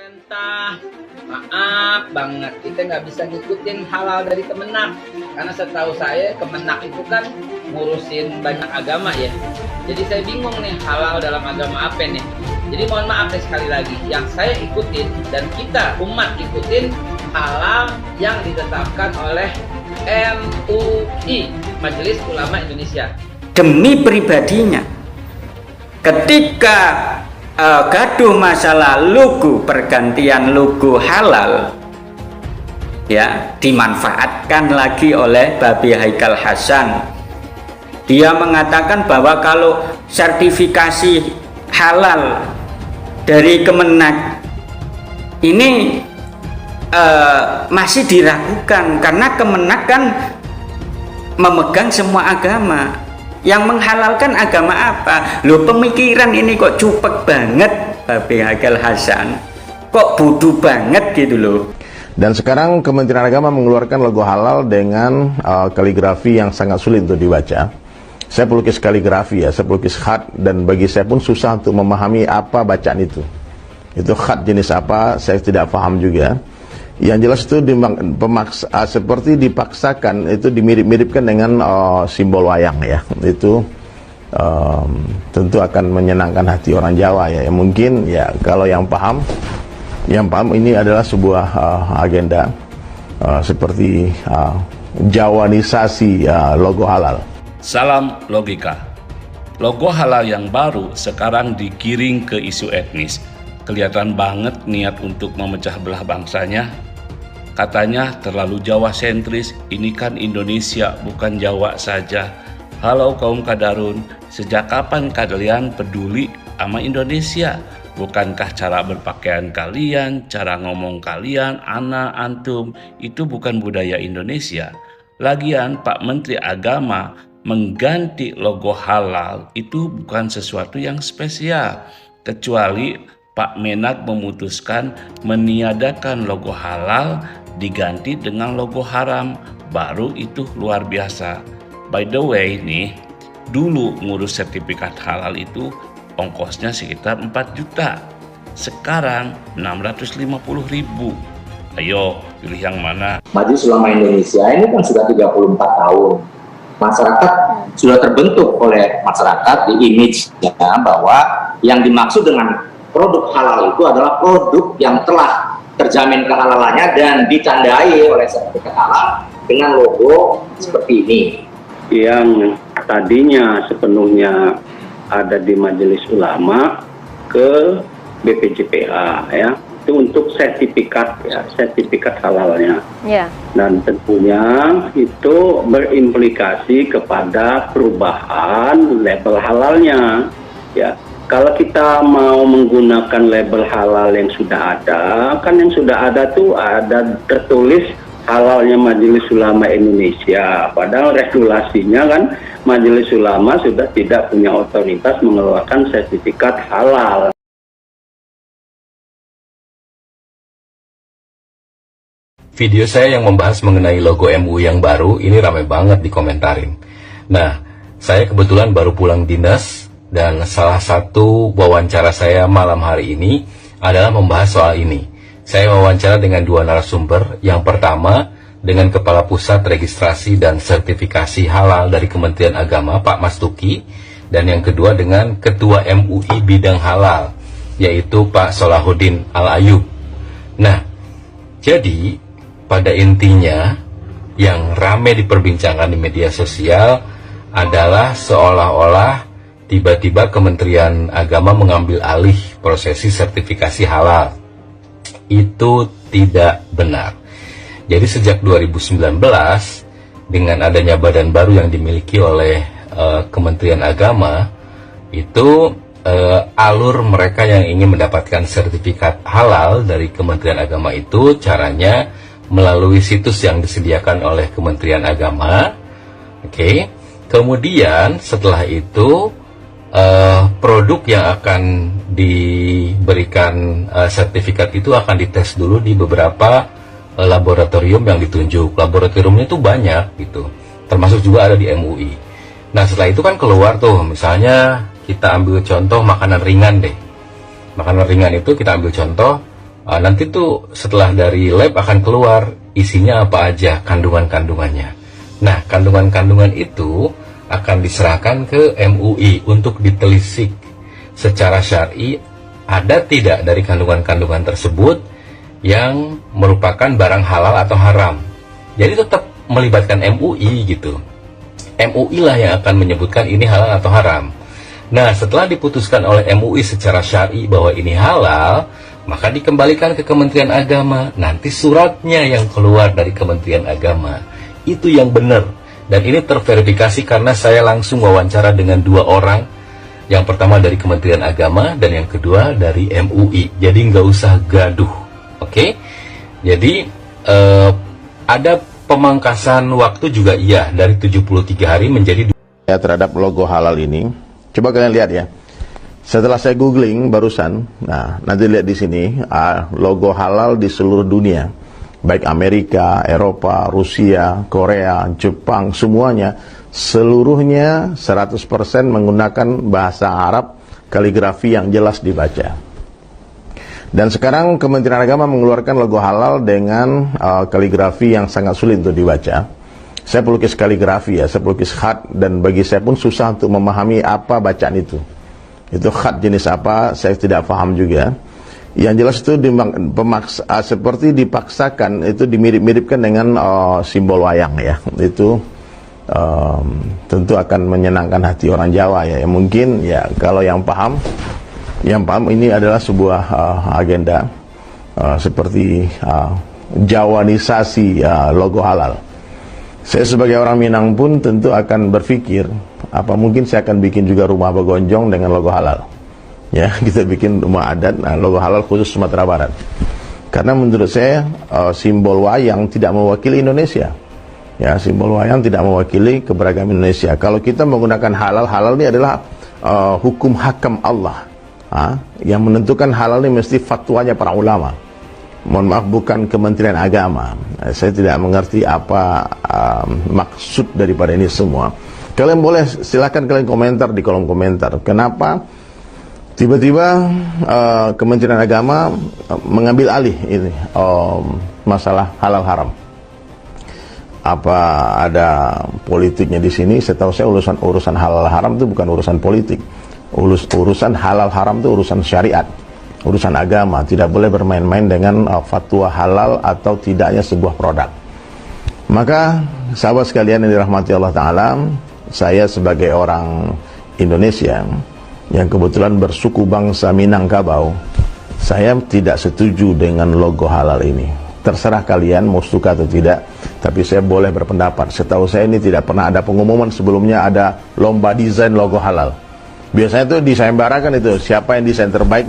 Pemerintah, maaf banget, kita nggak bisa ngikutin halal dari Kemenak. Karena setahu saya Kemenak itu kan ngurusin banyak agama ya. Jadi saya bingung nih halal dalam agama apa nih. Jadi mohon maaf sekali lagi, yang saya ikutin dan kita umat ikutin halal yang ditetapkan oleh MUI, Majelis Ulama Indonesia. Demi pribadinya, ketika gaduh masalah logo, pergantian logo halal, ya, dimanfaatkan lagi oleh Babi Haikal Hasan. Dia mengatakan bahwa kalau sertifikasi halal dari Kemenak ini masih diragukan, karena Kemenak kan memegang semua agama. Yang menghalalkan agama apa? Loh, pemikiran ini kok cupek banget Babi Haikal Hasan, kok bodoh banget gitu loh. Dan sekarang Kementerian Agama mengeluarkan logo halal dengan kaligrafi yang sangat sulit untuk dibaca. Saya pelukis kaligrafi ya, saya pelukis khat, dan bagi saya pun susah untuk memahami apa bacaan itu. Itu khat jenis apa, saya tidak paham juga. Yang jelas itu seperti dipaksakan, itu dimirip-miripkan dengan simbol wayang ya. Itu tentu akan menyenangkan hati orang Jawa ya. Mungkin ya kalau yang paham ini adalah sebuah agenda seperti Jawanisasi logo halal. Salam logika. Logo halal yang baru sekarang digiring ke isu etnis. Kelihatan banget niat untuk memecah belah bangsanya. Katanya terlalu Jawa sentris, ini kan Indonesia bukan Jawa saja. Halo kaum Kadarun, sejak kapan kalian peduli sama Indonesia? Bukankah cara berpakaian kalian, cara ngomong kalian, ana, antum, itu bukan budaya Indonesia? Lagian Pak Menteri Agama mengganti logo halal itu bukan sesuatu yang spesial, kecuali Pak Menak memutuskan meniadakan logo halal diganti dengan logo haram, baru itu luar biasa. By the way nih, dulu ngurus sertifikat halal itu ongkosnya sekitar 4 juta, sekarang 650.000. Ayo pilih yang mana? Majelis Ulama Indonesia ini kan sudah 34 tahun. Masyarakat sudah terbentuk oleh masyarakat di image-nya bahwa yang dimaksud dengan produk halal itu adalah produk yang telah terjamin kehalalannya dan ditandai oleh sertifikat halal dengan logo seperti ini. Yang tadinya sepenuhnya ada di Majelis Ulama ke BPJPH ya, itu untuk sertifikat ya, sertifikat halalnya. Ya. Dan tentunya itu berimplikasi kepada perubahan label halalnya ya. Kalau kita mau menggunakan label halal yang sudah ada, kan yang sudah ada tuh ada tertulis halalnya Majelis Ulama Indonesia. Padahal regulasinya kan Majelis Ulama sudah tidak punya otoritas mengeluarkan sertifikat halal. Video saya yang membahas mengenai logo MUI yang baru ini ramai banget dikomentarin. Nah, saya kebetulan baru pulang dinas, dan salah satu wawancara saya malam hari ini adalah membahas soal ini. Saya wawancara dengan dua narasumber. Yang pertama dengan Kepala Pusat Registrasi dan Sertifikasi Halal dari Kementerian Agama, Pak Mas Tuki. Dan yang kedua dengan Ketua MUI Bidang Halal, yaitu Pak Solahuddin Al-Ayub. Nah, jadi pada intinya yang ramai diperbincangkan di media sosial adalah seolah-olah tiba-tiba Kementerian Agama mengambil alih prosesi sertifikasi halal. Itu tidak benar. Jadi sejak 2019 dengan adanya badan baru yang dimiliki oleh Kementerian Agama, itu alur mereka yang ingin mendapatkan sertifikat halal dari Kementerian Agama itu caranya melalui situs yang disediakan oleh Kementerian Agama. Oke. Kemudian setelah itu produk yang akan diberikan sertifikat itu akan dites dulu di beberapa laboratorium yang ditunjuk. Laboratoriumnya itu banyak gitu, termasuk juga ada di MUI. Nah setelah itu kan keluar tuh, misalnya kita ambil contoh makanan ringan deh. Makanan ringan itu kita ambil contoh nanti tuh setelah dari lab akan keluar isinya apa aja, kandungan-kandungannya. Nah, kandungan-kandungan itu akan diserahkan ke MUI untuk ditelisik secara syar'i ada tidak dari kandungan-kandungan tersebut yang merupakan barang halal atau haram. Jadi tetap melibatkan MUI gitu. MUI lah yang akan menyebutkan ini halal atau haram. Nah, setelah diputuskan oleh MUI secara syar'i bahwa ini halal, maka dikembalikan ke Kementerian Agama. Nanti suratnya yang keluar dari Kementerian Agama. Itu yang benar. Dan ini terverifikasi karena saya langsung wawancara dengan 2 orang. Yang pertama dari Kementerian Agama dan yang kedua dari MUI. Jadi nggak usah gaduh. Oke? Jadi ada pemangkasan waktu juga iya dari 73 hari menjadi terhadap logo halal ini. Coba kalian lihat ya. Setelah saya googling barusan, nah nanti lihat di sini logo halal di seluruh dunia, baik Amerika, Eropa, Rusia, Korea, Jepang, semuanya, seluruhnya 100% menggunakan bahasa Arab, kaligrafi yang jelas dibaca. Dan sekarang Kementerian Agama mengeluarkan logo halal dengan kaligrafi yang sangat sulit untuk dibaca. Saya pelukis kaligrafi ya, saya pelukis khat, dan bagi saya pun susah untuk memahami apa bacaan itu. Itu khat jenis apa, saya tidak paham juga. Yang jelas itu seperti dipaksakan, itu dimirip-miripkan dengan simbol wayang ya. Itu tentu akan menyenangkan hati orang Jawa ya. Mungkin ya kalau yang paham ini adalah sebuah agenda seperti Jawanisasi logo halal. Saya sebagai orang Minang pun tentu akan berpikir, apa mungkin saya akan bikin juga rumah begonjong dengan logo halal. Ya, kita bikin rumah adat, logo halal khusus Sumatera Barat. Karena menurut saya simbol wayang tidak mewakili Indonesia. Ya, simbol wayang tidak mewakili keberagaman Indonesia. Kalau kita menggunakan halal ini adalah hukum hakam Allah. Yang menentukan halal ini mesti fatwanya para ulama. Mohon maaf, bukan Kementerian Agama. Saya tidak mengerti apa maksud daripada ini semua. Kalian boleh silakan kalian komentar di kolom komentar. Kenapa tiba-tiba Kementerian Agama mengambil alih ini masalah halal haram? Apa ada politiknya di sini? Setahu saya urusan halal haram itu bukan urusan politik. Urusan halal haram itu urusan syariat, urusan agama. Tidak boleh bermain-main dengan fatwa halal atau tidaknya sebuah produk. Maka sahabat sekalian yang dirahmati Allah Ta'ala, saya sebagai orang Indonesia yang kebetulan bersuku bangsa Minangkabau, saya tidak setuju dengan logo halal ini. Terserah kalian mau suka atau tidak, tapi saya boleh berpendapat. Setahu saya ini tidak pernah ada pengumuman sebelumnya ada lomba desain logo halal. Biasanya itu disayembarakan itu, siapa yang desain terbaik